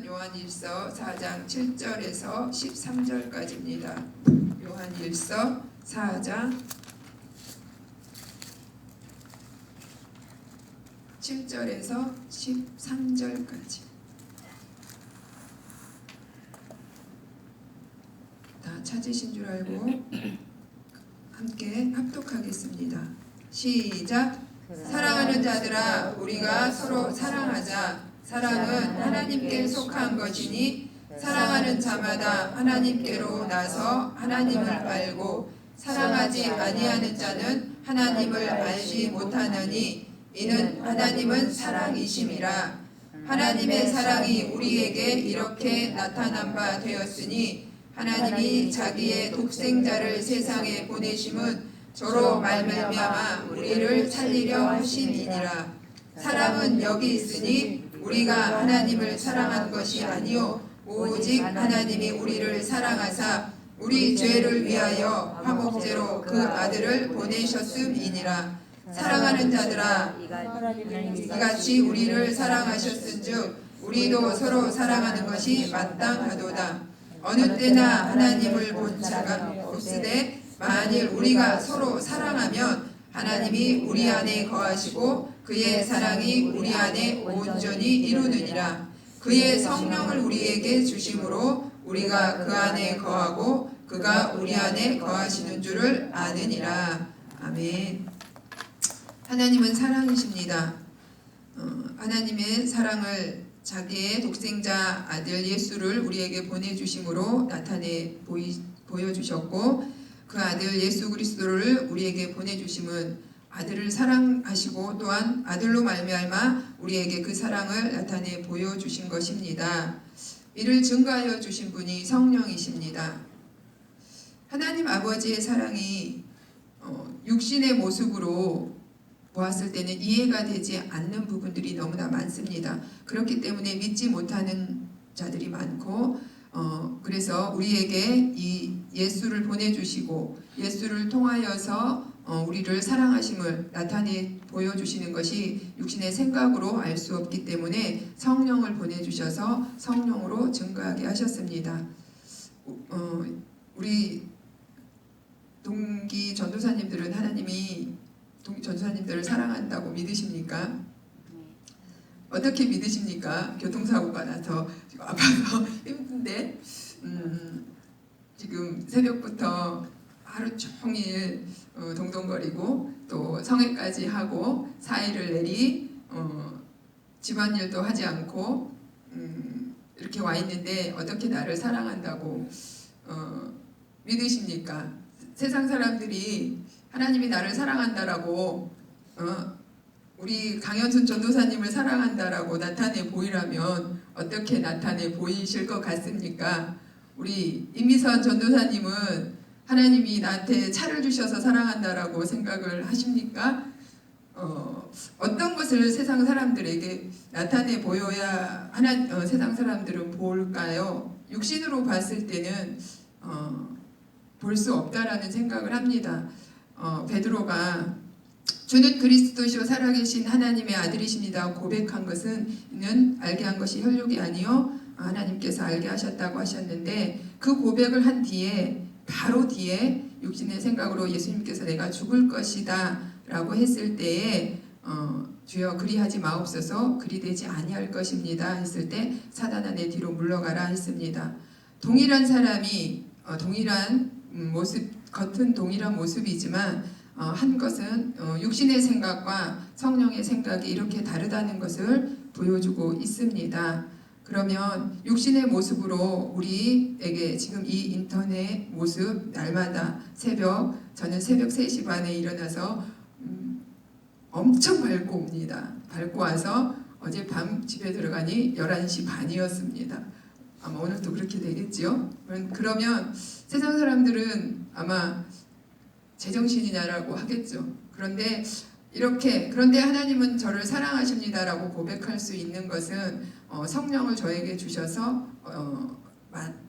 말씀은 요한일서 4장 7절에서 13절까지입니다. 요한일서 4장 7절에서 13절까지. 다 찾으신 줄 알고 함께 합독하겠습니다. 시작. 사랑하는 자들아, 우리가 서로 사랑하자. 사랑은 하나님께 속한 것이니 사랑하는 자마다 하나님께로 나서 하나님을 알고 사랑하지 아니하는 자는 하나님을 알지 못하느니 이는 하나님은 사랑이심이라. 하나님의 사랑이 우리에게 이렇게 나타난 바 되었으니 하나님이 자기의 독생자를 세상에 보내심은 저로 말미암아 우리를 살리려 하심이니라. 사랑은 여기 있으니 우리가 하나님을 사랑한 것이 아니요 오직 하나님이 우리를 사랑하사 우리 죄를 위하여 화목제로 그 아들을 보내셨음이니라. 사랑하는 자들아, 이같이 우리를 사랑하셨은즉 우리도 서로 사랑하는 것이 마땅하도다. 어느 때나 하나님을 본 자가 없으되 만일 우리가 서로 사랑하면 하나님이 우리 안에 거하시고 그의 사랑이 우리 안에 온전히 이루느니라. 그의 성령을 우리에게 주심으로 우리가 그 안에 거하고 그가 우리 안에 거하시는 줄을 아느니라. 아멘. 하나님은 사랑이십니다. 하나님의 사랑을 자기의 독생자 아들 예수를 우리에게 보내주심으로 나타내 보여주셨고 그 아들 예수 그리스도를 우리에게 보내주심은 아들을 사랑하시고 또한 아들로 말미암아 우리에게 그 사랑을 나타내 보여주신 것입니다. 이를 증거하여 주신 분이 성령이십니다. 하나님 아버지의 사랑이 육신의 모습으로 보았을 때는 이해가 되지 않는 부분들이 너무나 많습니다. 그렇기 때문에 믿지 못하는 자들이 많고 그래서 우리에게 이 예수를 보내주시고 예수를 통하여서 우리를 사랑하심을 나타내 보여주시는 것이 육신의 생각으로 알 수 없기 때문에 성령을 보내주셔서 성령으로 증거하게 하셨습니다. 우리 동기 전도사님들은 하나님이 전도사님들을 사랑한다고 믿으십니까? 어떻게 믿으십니까? 교통사고가 나서 지금 아파서 힘든데 지금 새벽부터 하루 종일 동동거리고 또 성회까지 하고 4일을 내리 집안일도 하지 않고 이렇게 와 있는데 어떻게 나를 사랑한다고 믿으십니까? 세상 사람들이 하나님이 나를 사랑한다라고 우리 강현순 전도사님을 사랑한다라고 나타내 보이라면 어떻게 나타내 보이실 것 같습니까? 우리 임미선 전도사님은 하나님이 나한테 차를 주셔서 사랑한다라고 생각을 하십니까? 어떤 것을 세상 사람들에게 나타내 보여야 세상 사람들은 볼까요? 육신으로 봤을 때는 볼 수 없다라는 생각을 합니다. 베드로가 주는 그리스도시요 살아계신 하나님의 아들이십니다 고백한 것은 알게 한 것이 혈육이 아니요 하나님께서 알게 하셨다고 하셨는데 그 고백을 한 뒤에 바로 뒤에 육신의 생각으로 예수님께서 내가 죽을 것이다 라고 했을 때에 주여 그리하지 마옵소서 그리 되지 아니할 것입니다 했을 때 사단아 내 뒤로 물러가라 했습니다. 동일한 사람이 동일한 모습 겉은 동일한 모습이지만 한 것은 육신의 생각과 성령의 생각이 이렇게 다르다는 것을 보여주고 있습니다. 그러면 육신의 모습으로 우리에게 지금 이 인터넷 모습 날마다 저는 새벽 3시 반에 일어나서 엄청 밟고 옵니다. 밟고 와서 어젯밤 집에 들어가니 11시 반이었습니다. 아마 오늘도 그렇게 되겠지요. 그러면 세상 사람들은 아마 제정신이냐라고 하겠죠. 그런데 하나님은 저를 사랑하십니다라고 고백할 수 있는 것은 성령을 저에게 주셔서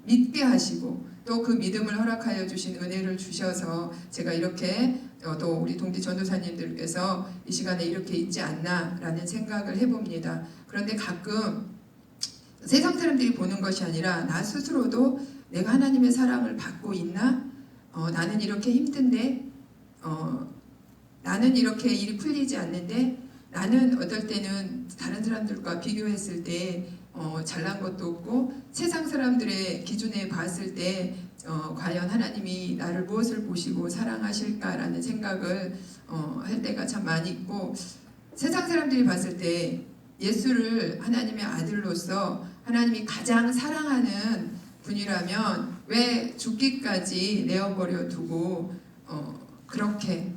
믿게 하시고 또 그 믿음을 허락하여 주신 은혜를 주셔서 제가 이렇게 또 우리 동기 전도사님들께서 이 시간에 이렇게 있지 않나라는 생각을 해봅니다. 그런데 가끔 세상 사람들이 보는 것이 아니라 나 스스로도 내가 하나님의 사랑을 받고 있나? 나는 이렇게 힘든데, 나는 이렇게 일이 풀리지 않는데, 나는 어떨 때는 다른 사람들과 비교했을 때 잘난 것도 없고, 세상 사람들의 기준에 봤을 때 과연 하나님이 나를 무엇을 보시고 사랑하실까라는 생각을 할 때가 참 많이 있고, 세상 사람들이 봤을 때 예수를 하나님의 아들로서 하나님이 가장 사랑하는 분이라면 왜 죽기까지 내어버려 두고 그렇게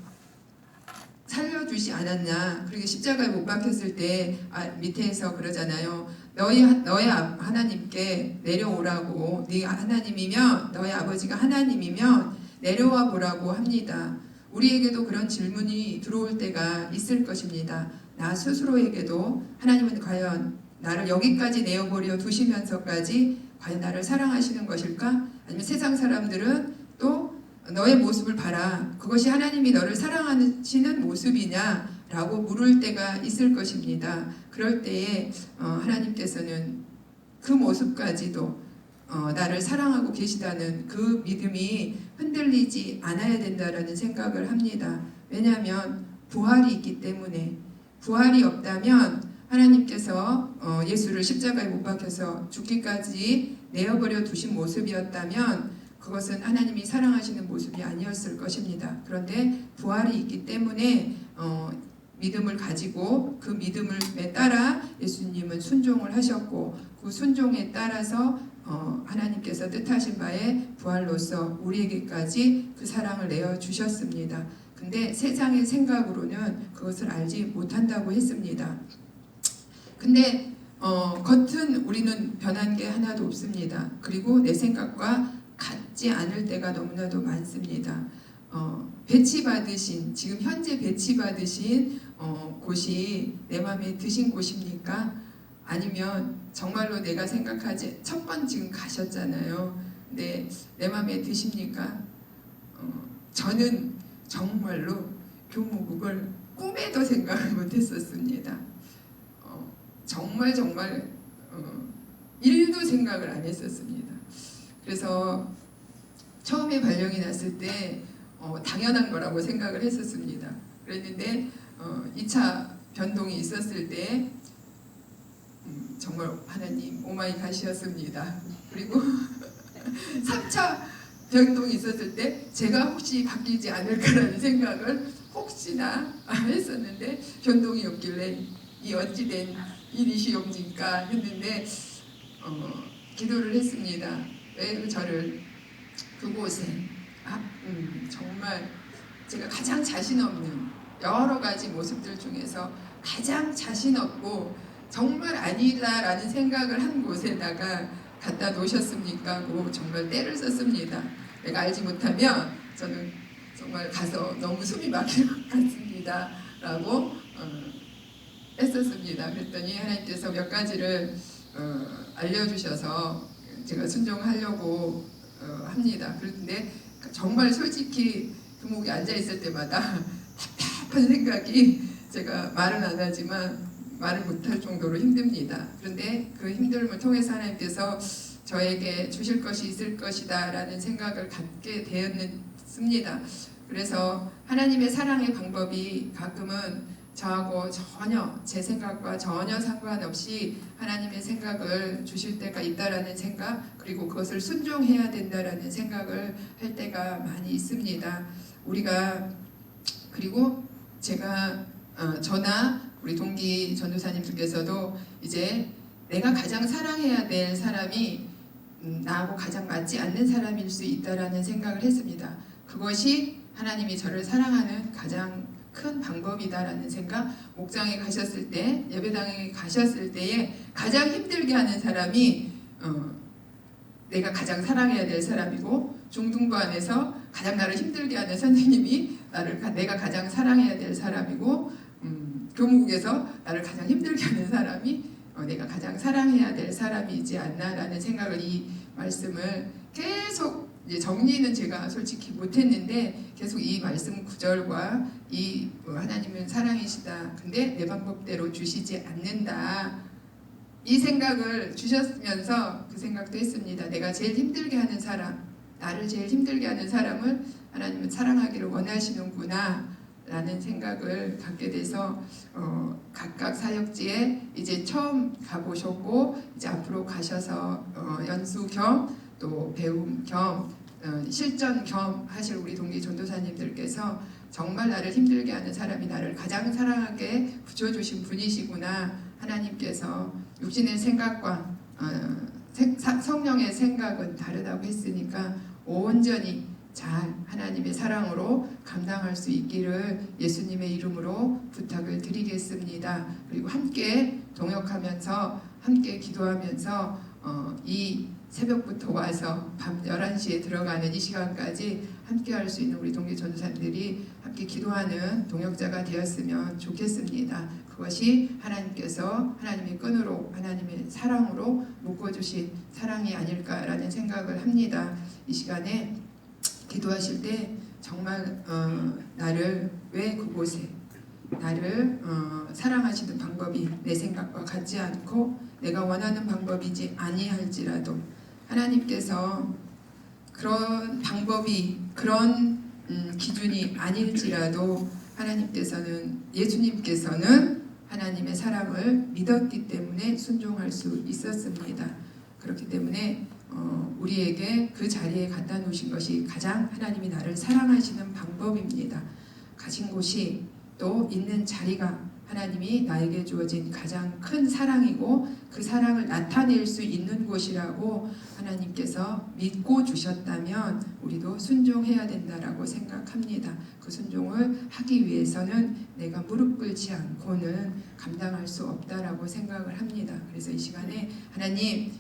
살려주지 않았냐. 그리고 십자가에 못 박혔을 때 밑에서 그러잖아요. 너희 하나님께 내려오라고. 네 하나님이면, 너희 아버지가 하나님이면 내려와 보라고 합니다. 우리에게도 그런 질문이 들어올 때가 있을 것입니다. 나 스스로에게도 하나님은 과연 나를 여기까지 내어버려 두시면서까지 과연 나를 사랑하시는 것일까? 아니면 세상 사람들은 또 너의 모습을 봐라, 그것이 하나님이 너를 사랑하시는 모습이냐? 라고 물을 때가 있을 것입니다. 그럴 때에 하나님께서는 그 모습까지도 나를 사랑하고 계시다는 그 믿음이 흔들리지 않아야 된다라는 생각을 합니다. 왜냐하면 부활이 있기 때문에. 부활이 없다면 하나님께서 예수를 십자가에 못 박혀서 죽기까지 내어버려 두신 모습이었다면 그것은 하나님이 사랑하시는 모습이 아니었을 것입니다. 그런데 부활이 있기 때문에 믿음을 가지고 그 믿음에 따라 예수님은 순종을 하셨고, 그 순종에 따라서 하나님께서 뜻하신 바에 부활로서 우리에게까지 그 사랑을 내어주셨습니다. 근데 세상의 생각으로는 그것을 알지 못한다고 했습니다. 근데 겉은 우리는 변한 게 하나도 없습니다. 그리고 내 생각과 같지 않을 때가 너무나도 많습니다. 배치받으신, 지금 현재 배치받으신 곳이 내 마음에 드신 곳입니까? 아니면 정말로 내가 생각하지, 첫 번 지금 가셨잖아요. 근데 내 마음에 드십니까? 저는 정말로 교무국을 꿈에도 생각을 못했었습니다. 정말 1도 생각을 안 했었습니다. 그래서 처음에 발령이 났을 때 당연한 거라고 생각을 했었습니다. 그랬는데 2차 변동이 있었을 때 정말 하나님 오마이 갓이었습니다. 그리고 3차 변동이 있었을 때 제가 혹시 바뀌지 않을까라는 생각을 혹시나 했었는데 변동이 없길래 이 어찌된 일이시옵니까 했는데 기도를 했습니다. 왜 저를 그곳에 정말 제가 가장 자신 없는 여러 가지 모습들 중에서 가장 자신 없고 정말 아니다라는 생각을 한 곳에다가 갖다 놓으셨습니까? 하고 정말 때를 썼습니다. 내가 알지 못하면 저는 정말 가서 너무 숨이 막힐 것 같습니다. 라고 했었습니다. 그랬더니 하나님께서 몇 가지를 알려주셔서 제가 순종하려고 합니다. 그런데 정말 솔직히 교목에 앉아있을 때마다 답답한 생각이, 제가 말은 안 하지만 말을 못할 정도로 힘듭니다. 그런데 그 힘듦을 통해서 하나님께서 저에게 주실 것이 있을 것이다 라는 생각을 갖게 되었습니다. 그래서 하나님의 사랑의 방법이 가끔은 저하고 전혀, 제 생각과 전혀 상관없이 하나님의 생각을 주실 때가 있다라는 생각, 그리고 그것을 순종해야 된다라는 생각을 할 때가 많이 있습니다. 우리가, 그리고 제가 저나 우리 동기 전도사님들께서도 이제 내가 가장 사랑해야 될 사람이 나하고 가장 맞지 않는 사람일 수 있다라는 생각을 했습니다. 그것이 하나님이 저를 사랑하는 가장 큰 방법이다라는 생각. 목장에 가셨을 때, 예배당에 가셨을 때에 가장 힘들게 하는 사람이 내가 가장 사랑해야 될 사람이고, 중등부 안에서 가장 나를 힘들게 하는 선생님이 내가 가장 사랑해야 될 사람이고, 교무국에서 나를 가장 힘들게 하는 사람이 내가 가장 사랑해야 될 사람이지 않나라는 생각을, 이 말씀을 계속, 이제 정리는 제가 솔직히 못했는데 계속 이 말씀 구절과 이 하나님은 사랑이시다, 근데 내 방법대로 주시지 않는다, 이 생각을 주셨으면서 그 생각도 했습니다. 내가 제일 힘들게 하는 사람, 나를 제일 힘들게 하는 사람을 하나님은 사랑하기를 원하시는구나 라는 생각을 갖게 돼서 각각 사역지에 이제 처음 가보셨고 이제 앞으로 가셔서 연수 겸 또 배움 겸 실전 겸 하실 우리 동기 전도사님들께서 정말 나를 힘들게 하는 사람이 나를 가장 사랑하게 붙여주신 분이시구나. 하나님께서 육신의 생각과 성령의 생각은 다르다고 했으니까 온전히 잘 하나님의 사랑으로 감당할 수 있기를 예수님의 이름으로 부탁을 드리겠습니다. 그리고 함께 동역하면서 함께 기도하면서 이 새벽부터 와서 밤 11시에 들어가는 이 시간까지 함께 할 수 있는 우리 동기 전도사님들이 함께 기도하는 동역자가 되었으면 좋겠습니다. 그것이 하나님께서 하나님의 끈으로 하나님의 사랑으로 묶어주신 사랑이 아닐까라는 생각을 합니다. 이 시간에 기도하실 때 정말 나를 왜 그곳에 나를 사랑하시는 방법이 내 생각과 같지 않고 내가 원하는 방법이지 아니할지라도 하나님께서 그런 방법이 그런 기준이 아닐지라도 하나님께서는 예수님께서는 하나님의 사랑을 믿었기 때문에 순종할 수 있었습니다. 그렇기 때문에 우리에게 그 자리에 갖다 놓으신 것이 가장 하나님이 나를 사랑하시는 방법입니다. 가진 곳이 또 있는 자리가 하나님이 나에게 주어진 가장 큰 사랑이고 그 사랑을 나타낼 수 있는 곳이라고 하나님께서 믿고 주셨다면 우리도 순종해야 된다라고 생각합니다. 그 순종을 하기 위해서는 내가 무릎 꿇지 않고는 감당할 수 없다라고 생각을 합니다. 그래서 이 시간에 하나님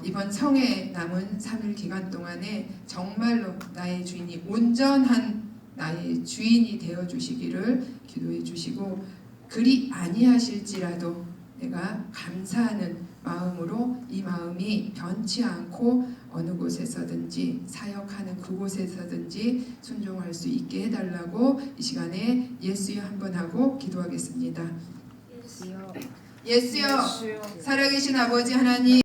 이번 성에 남은 3일 기간 동안에 정말로 나의 주인이 온전한 나의 주인이 되어 주시기를 기도해 주시고 그리 아니하실지라도 내가 감사하는 마음으로 이 마음이 변치 않고 어느 곳에서든지 사역하는 그곳에서든지 순종할 수 있게 해달라고 이 시간에 예수여 한번 하고 기도하겠습니다. 예수여 살아계신 아버지 하나님